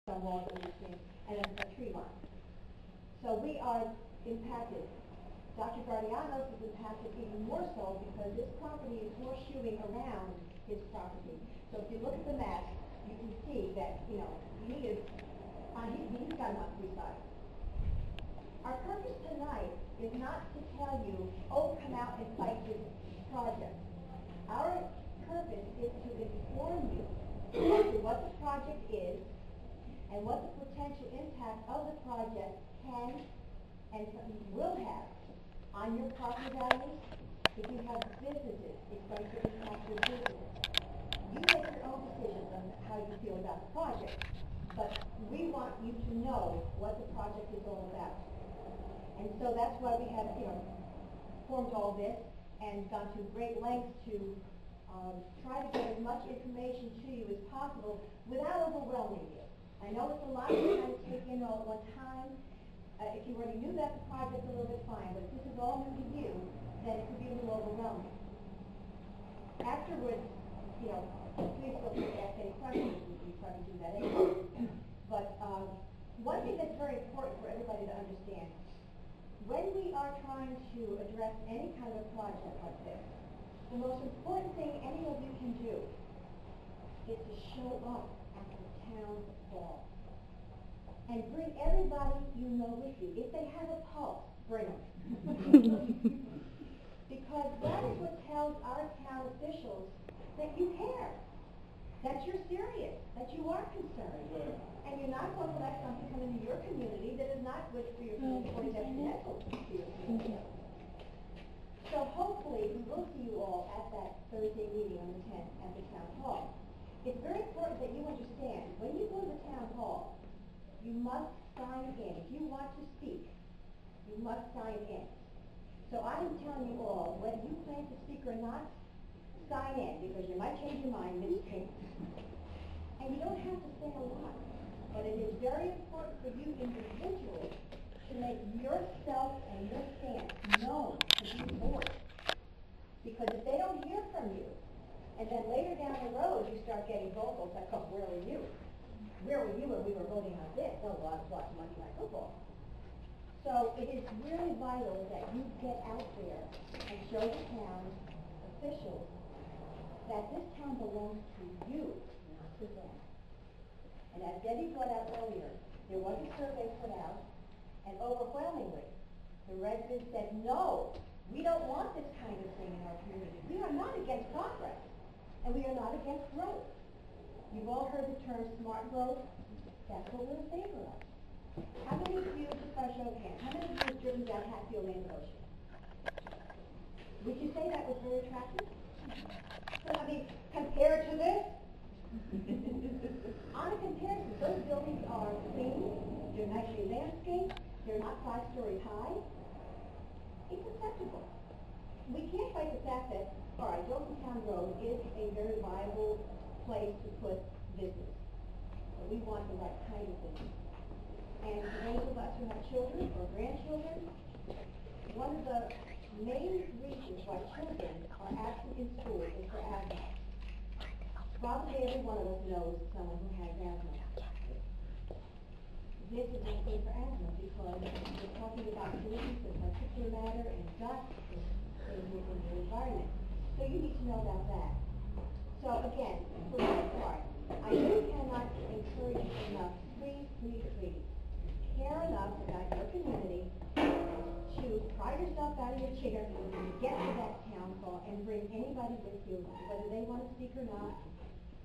stone walls in between, and a tree line. So we are impacted. Dr. Guardianos is impacted even more so because this property is horseshoeing around his property. So if you look at the map, you can see that, he's got enough three sides. Our purpose tonight is not to tell you, oh, come out and fight this project. Our purpose is to inform you as to what the project is and what the potential impact of the project can and will have on your property values. If you have businesses, it's going to impact your businesses. You make your own decisions on how you feel about the project, but we want you to know what the project is all about. And so that's why we have, formed all this and gone to great lengths to try to get as much information to you as possible without overwhelming you. I know it's a lot to kind of take in all at one time. If you already knew that the project a little bit, fine, but if this is all new to you, then it could be a little overwhelming. Afterwards, please feel free to ask any questions. We try to do that anyway. But one thing that's very important for everybody to understand, when we are trying to address any kind of project like this, the most important thing any of you can do is to show up at the town hall. And bring everybody you know with you. If they have a pulse, bring them. Because that is what tells our town officials that you care, that you're serious, that you are concerned. And you're not going to let something come into your community that is not good for your community or detrimental to your community. So hopefully we will see you all at that Thursday meeting on the 10th at the town hall. It's very important that you understand, when you go to the town hall, you must sign in. If you want to speak, you must sign in. So I'm telling you all, whether you plan to speak or not, sign in, because you might change your mind midstream. And you don't have to say a lot, but it is very important for you individuals to make yourself and your stance known to the board. Because if they don't hear from you, and then later down the road you start getting vocals like, oh, where were you? Where were you when we were voting on this? Oh, well, I was watching Monday Night Football. So it is really vital that you get out there and show the town officials that this town belongs to you, not to them. And as Debbie brought out earlier, there was a survey put out, and overwhelmingly, the residents said, no, we don't want this kind of thing in our community. We are not against progress, and we are not against growth. You've all heard the term smart growth. That's what we're in favor of. How many of you, just by show of hands, how many of you have driven down Hatfield Lane Ocean? Would you say that was very attractive? Compared to this? On a comparison, those buildings are clean, they're nicely landscaped, they're not 5 stories high. It's acceptable. We can't fight the fact that, all right, Town Road is a very viable place to put business. But we want the right kind of business. And for those of us who have children or grandchildren, one of the main reasons why children are absent in school is for asthma. Probably every one of us knows someone who has asthma. This is not good for asthma because we're talking about pollutants and particulate matter and dust in your environment. So you need to know about that. So again, for my part, I really cannot encourage you enough. Please, please, please, care enough about your community to pry yourself out of your chair and get to that town hall and bring anybody with you, whether they want to speak or not,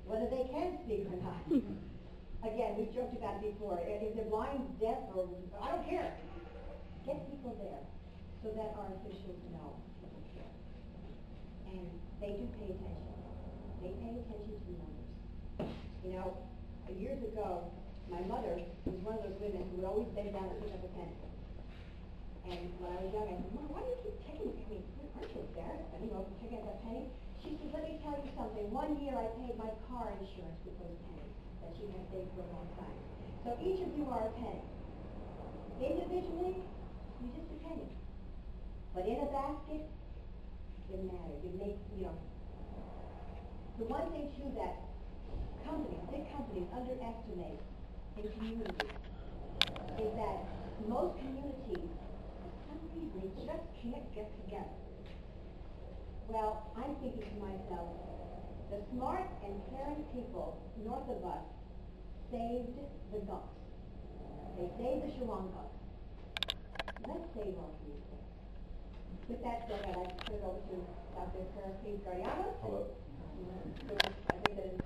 whether they can speak or not. Again, we've joked about it before. If they're blind, deaf, or I don't care. Get people there so that our officials know people care. And they do pay attention. They pay attention to numbers. Years ago, my mother was one of those women who would always bend down and pick up a penny. And when I was young, I said, Mom, why do you keep taking it? Aren't you embarrassed? Picking up that penny? She said, let me tell you something. One year I paid my car insurance with those pennies that she had saved for a long time. So each of you are a penny. Individually, you're just a penny. But in a basket, it matters. You make, The one thing, too, that big companies underestimate in communities is that most communities, for some reason, they just can't get together. Well, I'm thinking to myself, the smart and caring people north of us saved the Gulf. They saved the Shawangas. Let's save our community. With that said, I'd like to turn it over to Dr. Perez Garianos. Hello. I think that is